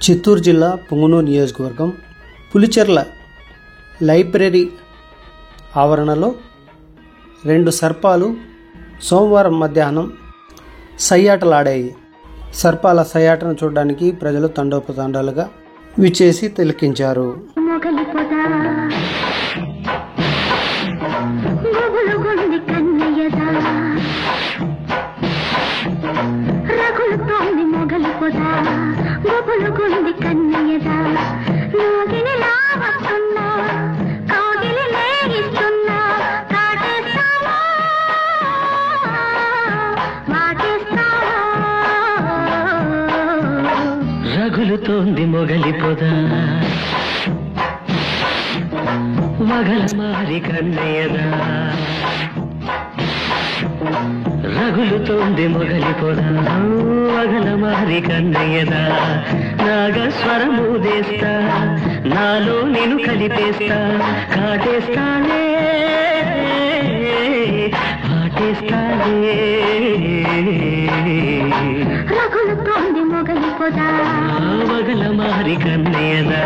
చిత్తూరు జిల్లా పుంగనూరు నియోజకవర్గం పులిచెర్ల లైబ్రరీ ఆవరణలో 2 సర్పాలు సోమవారం మధ్యాహ్నం సయ్యాటలాడాయి. సర్పాల సయ్యాటను చూడడానికి ప్రజలు తండోపతండాలుగా విచ్చేసి తిలకించారు. రగులుతోంది మొగలి పొద మగల మారి కన్నయ్యదా, రగులుతోంది మొగలి పొద మగల మారి కన్నయ్యదా, నాగస్వరమూదేస్తా నాలో నేను కలిపేస్తా, కాటేస్తానే పాటేస్తానే, రగులుతోంది మొగలి పొద మగల మారి కన్నయ్యదా.